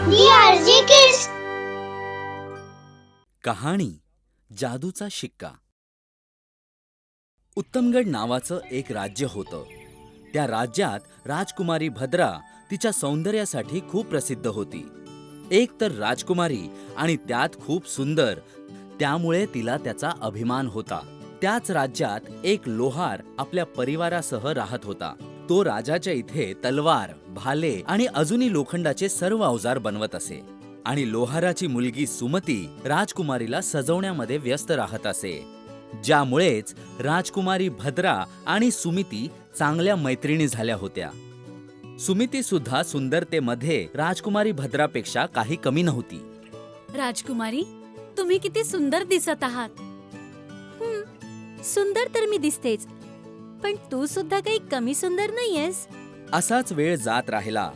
DRG Kids. कहाणी जादूचा शिक्का. उत्तमगड नावाचं एक राज्य होतं. त्या राज्यात राजकुमारी भद्रा तिच्या सौंदर्यासाठी खूप प्रसिद्ध होती. एक तर राजकुमारी आणि त्यात खूप सुंदर, त्यामुळे तिला त्याचा अभिमान होता. त्याच राज्यात एक लोहार आपल्या परिवारासह राहत होता. तो राजाच्या इथे तलवार, भाले आणि अजूनही लोखंडाचे सर्व अवजार बनवत असे. आणि लोहाराची मुलगी सुमती राजकुमारीला सजवण्यामध्ये व्यस्त राहत असे. ज्यामुळेच राजकुमारी भद्रा आणि सुमिती चांगल्या मैत्रिणी झाल्या होत्या. सुमिती सुद्धा सुंदरतेमध्ये राजकुमारी भद्रापेक्षा काही कमी नव्हती. राजकुमारी, तुम्ही किती सुंदर दिसत आहात. सुंदर तर मी दिसतेच, पण तू सुद्धा काही कमी सुंदर नाहीयेस. असाच वेळ जात राहिला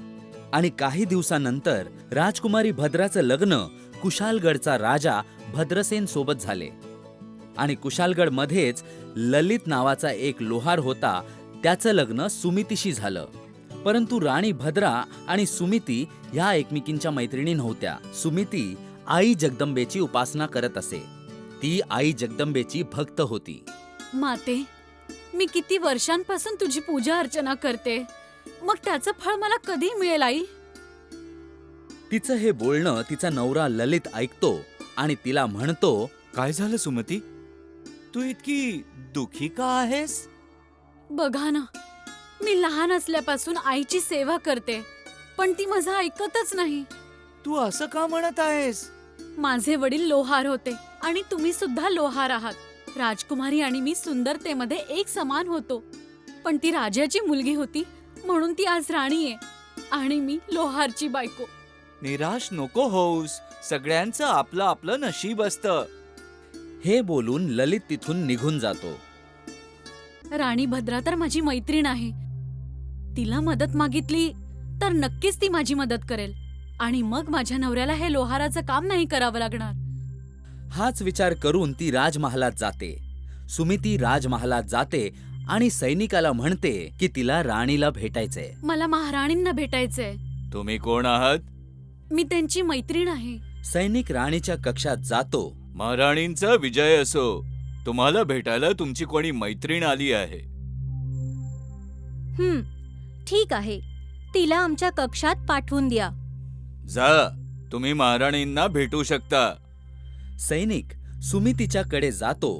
आणि काही दिवसानंतर राजकुमारी भद्राचं लग्न कुशालगडचा राजा भद्रसेन सोबत झाले. आणि कुशालगडमध्येच ललित नावाचा एक लोहार होता. त्याचं लग्न सुमितीशी झालं. परंतु राणी भद्रा आणि सुमिती ह्या एकमेकींच्या मैत्रिणी नव्हत्या. सुमिती आई जगदंबेची उपासना करत असे. ती आई जगदंबेची भक्त होती. माते, मी किती वर्षांपासून तुझी पूजा अर्चना करते, मग त्याचं फळ मला कधी मिळेल आई? तिचं हे बोलणं तिचा नवरा ललित ऐकतो आणि तिला म्हणतो, काय झालं सुमती? तू इतकी दुखी का आहेस? बघा ना, मी लहान असल्यापासून आईची सेवा करते, पण ती माझं ऐकतच नाही. तू असं का म्हणत आहेस? माझे वडील लोहार होते आणि तुम्ही सुद्धा लोहार आहात. राजकुमारी आणि मी सुंदरतेमध्ये एक समान होतो, पण ती राजाची मुलगी होती म्हणून ती आज राणी आहे आणि मी लोहारची बायको. निराश नको होऊस. सगळ्यांचं आपलं आपलं नशीब असतं. हे बोलून ललित तिथून निघून जातो. राणी भद्रा तर माझी मैत्रीण आहे. तिला मदत मागितली तर नक्कीच ती माझी मदत करेल आणि मग माझ्या नवऱ्याला हे लोहाराचं काम नाही करावं लागणार. हाच विचार करून ती राजमहालात जाते. सुमिती राजमहालात जाते आणि सैनिकाला म्हणते की तिला राणीला भेटायचंय. मला महाराणींना भेटायचंय. तुम्ही कोण आहात? मी त्यांची मैत्रीण आहे. सैनिक राणीच्या कक्षात जातो. महाराणींचा विजय असो. तुम्हाला भेटायला तुमची कोणी मैत्रीण आली आहे. ठीक आहे, तिला आमच्या कक्षात पाठवून द्या. जा, तुम्ही महाराणींना भेटू शकता. सैनिक सुमितीच्याकडे जातो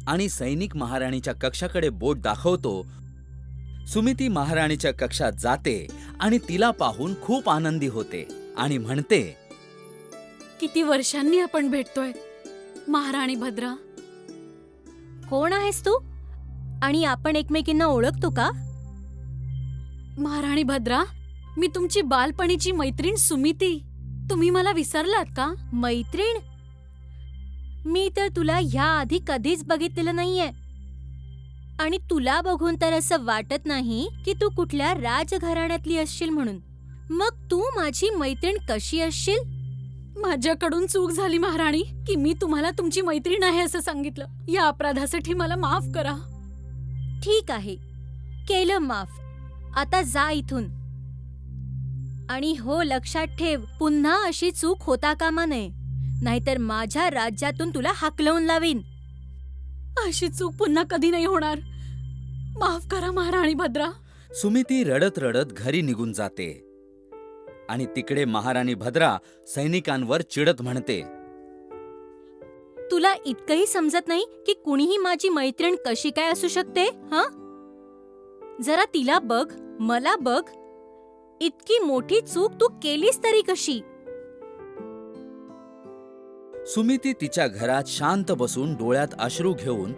आणि सैनिक महाराणीच्या कक्षाकडे बोट दाखवतो. सुमिती महाराणीच्या कक्षात जाते आणि तिला पाहून खूप आनंदी होते आणि म्हणते, किती वर्षांनी आपण भेटतोय महाराणी भद्रा. कोण आहेस तू आणि आपण एकमेकींना ओळखतो का? महाराणी भद्रा, मी तुमची बालपणीची मैत्रीण सुमिती. तुम्ही मला विसरलात का? मैत्रीण? मी तर तुला ह्या आधी कधीच बघितलेलं नाहीये आणि तुला बघून तर असं वाटत नाही की तू कुठल्या राजघराण्यातली असशील म्हणून. मग तू माझी मैत्रीण कशी असशील? माझ्याकडून चूक झाली महाराणी की मी तुम्हाला तुमची मैत्रीण आहे असं सांगितलं. या अपराधासाठी मला माफ करा. ठीक आहे, केलं माफ. आता जा इथून. आणि हो, लक्षात ठेव, पुन्हा अशी चूक होता कामा नये, नाहीतर माझ्या राज्यातून तुला हाकलवून लावीन. अशी चूक पुन्हा कधी नाही होणार. माफ करा महाराणी भद्रा. सुमिती रडत रडत घरी निघून जाते. आणि तिकडे महाराणी भद्रा सैनिकांवर चिडत म्हणते, तुला इतकंही समजत नाही की कुणीही माझी मैत्रीण कशी काय असू शकते? जरा तिला बघ, मला बघ. इतकी मोठी चूक तू केलीस तरी कशी? सुमिती तिच्या घरात शांत बसून डोळ्यात अश्रू घेऊन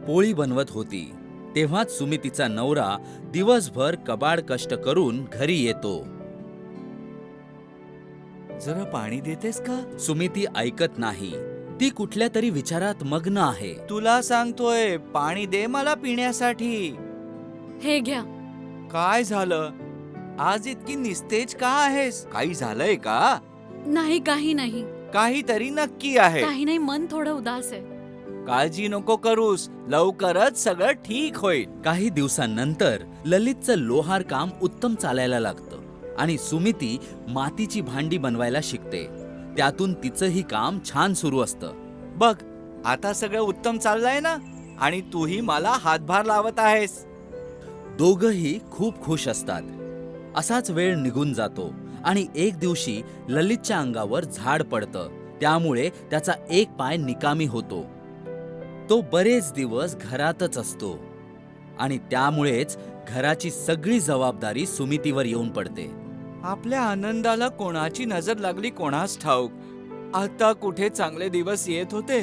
पोळी बनवत होती. तेव्हाच सुमितीचा नवरा दिवसभर कबाड कष्ट करून घरी येतो. जरा पाणी देतेस का? सुमिती ऐकत नाही. ती कुठल्या तरी विचारात मग्न आहे. तुला सांगतोय, पाणी दे मला पिण्यासाठी. हे घ्या. काय झालं? आज इतकी निस्तेज का आहेस? काही झालंय का? नाही, काही नाही. काहीतरी नक्की आहे. काही नाही, मन थोडं उदास आहे. काळजी नको करूस, लवकरच सगळं ठीक होईल. काही दिवसांनंतर ललितचं लोहार काम उत्तम चालायला लागतं आणि सुमिती मातीची भांडी बनवायला शिकते. त्यातून तिचंही काम छान सुरू असतं. बघ, आता सगळं उत्तम चाललंय ना, आणि तूही मला हातभार लावत आहेस. दोघंही खूप खुश असतात. असाच वेळ निघून जातो आणि एक दिवशी ललितच्या अंगावर झाड पडतं. त्यामुळे त्याचा एक पाय निकामी होतो. तो बरेच दिवस घरातच असतो आणि त्यामुळेच घराची सगळी जबाबदारी सुमितीवर येऊन पडते. आपल्या आनंदाला कोणाची नजर लागली कोणास ठाऊक. आता कुठे चांगले दिवस येत होते,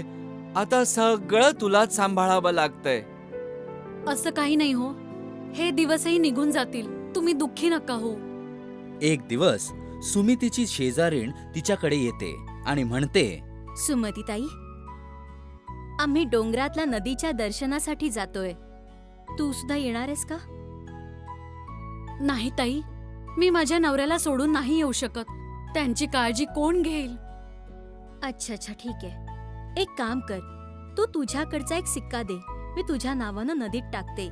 आता सगळं तुलाच सांभाळावं लागतंय. असं काही नाही हो, हे दिवसही निघून जातील. तुम्ही दुःखी नका हो. एक दिवस सुमितीची शेजारीण तिच्याकडे येते आणि म्हणते, सुमतीताई, आम्ही डोंगरातल्या नदीच्या दर्शनासाठी जातोय. तू सुद्धा येणार आहेस का? नाही ताई, मी माझ्या नवऱ्याला सोडून नाही येऊ शकत. त्यांची काळजी कोण घेईल? अच्छा अच्छा, ठीक आहे. एक काम कर, तू तुझ्याकडचा एक सिक्का दे, मी तुझ्या नावानं नदीत टाकते.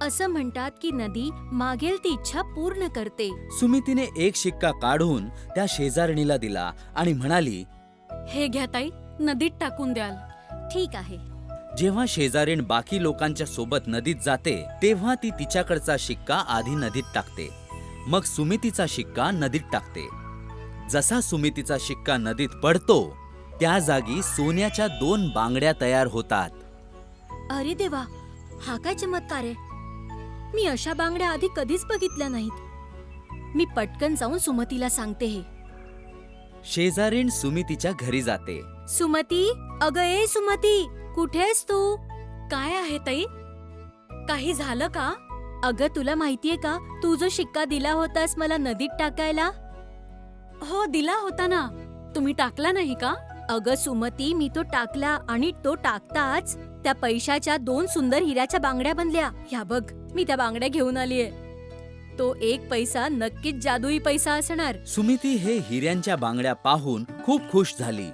असं म्हणतात की नदी मागेल ती इच्छा पूर्ण करते. सुमितीने एक शिक्का काढून त्या शेजारणीला दिला आणि म्हणाली, हे घ्या ताई, नदीत टाकून द्याल. ठीक आहे. जेव्हा शेजारीण बाकी लोकांच्या सोबत नदीत जाते तेव्हा ती तिच्याकडचा शिक्का आधी नदीत टाकते. मग सुमितीचा शिक्का नदीत टाकते. जसा सुमितीचा शिक्का नदीत पडतो त्या जागी सोन्याच्या 2 बांगड्या तयार होतात. अरे देवा, हा काय चमत्कार आहे! मी अशा बांगड्या आधी कधीच बघितल्या नाहीत. मी पटकन जाऊन सुमतीला सांगते हे. शेजारीण सुमितीच्या घरी जाते. सुमती, अगं ए सुमती, कुठेस तू? काय आहे ताई? काही झालं का? अगं तुला माहितीये का, तू जो शिक्का दिला होतास मला नदीत टाकायला? हो, दिला होता ना. तुम्ही टाकला नाही का? अगं सुमती, मी तो टाकला आणि तो टाकताच त्या पैशाच्या 2 सुंदर हिऱ्याच्या बांगड्या बनल्या. ह्या बघ, मी त्या बांगड्या घेऊन आलीये. तो 1 पैसा नक्कीच जादुई पैसा असणार. सुमिती हे हिऱ्यांच्या बांगड्या पाहून खूप खुश झाली.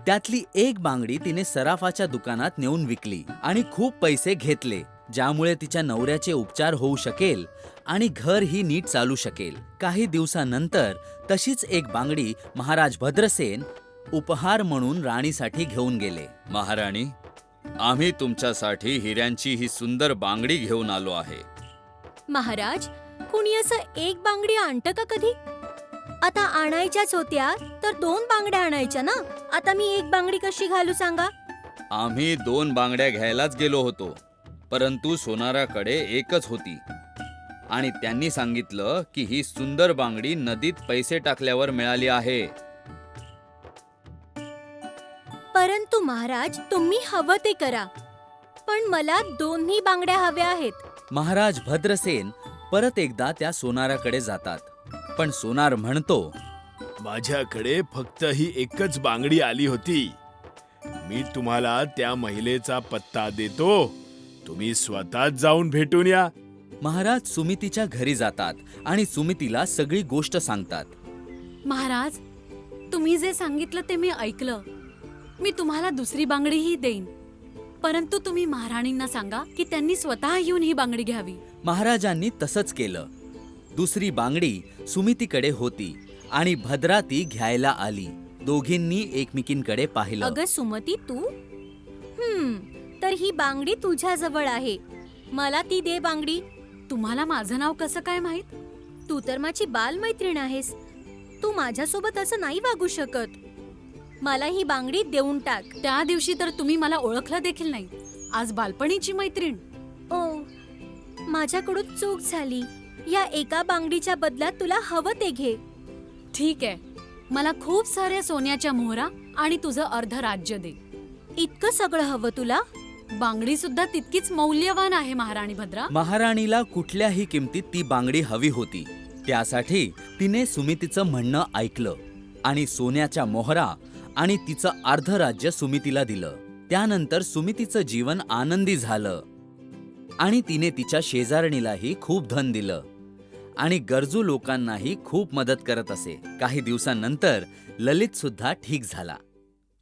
त्यातली एक बांगडी तिने सराफाच्या दुकानात नेऊन विकली आणि खूप पैसे घेतले, ज्यामुळे तिच्या नवऱ्याचे उपचार होऊ शकेल आणि घर ही नीट चालू शकेल. काही दिवसानंतर तशीच एक बांगडी महाराज भद्रसेन उपहार म्हणून राणीसाठी घेऊन गेले. महाराणी, आम्ही तुमच्यासाठी हिऱ्यांची ही सुंदर बांगडी घेऊन आलो आहे. महाराज, कुणी असं एक बांगडी आणतं का कधी? आता आणायच्याच होत्या तर 2 बांगड्या आणायच्या ना. आता मी एक बांगडी कशी घालू सांगा? आम्ही 2 बांगड्या घ्यायलाच गेलो होतो, परंतु सोनाराकडे एकच होती आणि त्यांनी सांगितलं की ही सुंदर बांगडी नदीत पैसे टाकल्यावर मिळाली आहे. परंतु महाराज, तुम्ही हवं ते करा, पण मला 2ही बांगड्या हव्या आहेत. महाराज भद्रसेन परत एकदा त्या सोनाराकडे जातात, पण सोनार म्हणतो, माझ्याकडे फक्त ही एकच बांगडी आली होती. मी तुम्हाला त्या महिलेचा पत्ता देतो, तुम्ही स्वतःच जाऊन भेटून या. महाराज सुमितीच्या घरी जातात आणि सुमितीला सगळी गोष्ट सांगतात. महाराज, तुम्ही जे सांगितलं ते मी ऐकलं. मी तुम्हाला दुसरी बांगडीही देईन, परंतु तुम्ही महाराणींना सांगा की त्यांनी स्वतः येऊन ही बांगडी घ्यावी. महाराजांनी तसंच केलं. दुसरी बांगडी सुमितीकडे होती आणि भद्रा ती घ्यायला आली. दोघींनी एकमेकींकडे पाहिलं. अगं सुमती, तू तर ही बांगडी तुझ्या जवळ आहे. मला ती दे बांगडी. तुम्हाला माझं नाव कसं काय माहित? तू तर माझी बालमैत्रीण आहेस. तू माझ्यासोबत असं नाही वागू शकत. मला ही बांगडी देऊन टाक. त्या दिवशी तर तुम्ही मला ओळखलं देखील नाही. आज बालपणीची मैत्रीण. ओ, माझ्याकडून चूक झाली. या एका बांगडीच्या बदल्यात तुला हवं ते घे. ठीक आहे, मला खूप साऱ्या सोन्याच्या मोहरा आणि तुझं अर्ध राज्य दे. इतकं सगळं हवं तुला? बांगडी सुद्धा तितकीच मौल्यवान आहे महाराणी भद्रा. महाराणीला कुठल्याही किमतीत ती बांगडी हवी होती. त्यासाठी तिने सुमितीचं म्हणणं ऐकलं आणि सोन्याच्या मोहरा आणि तिचं अर्ध राज्य सुमितीला दिलं. त्यानंतर सुमितीचं जीवन आनंदी झालं आणि तिने तिच्या शेजारणीलाही खूप धन दिलं आणि गरजू लोकांनाही खूप मदत करत असे. काही दिवसांनंतर ललित सुद्धा ठीक झाला.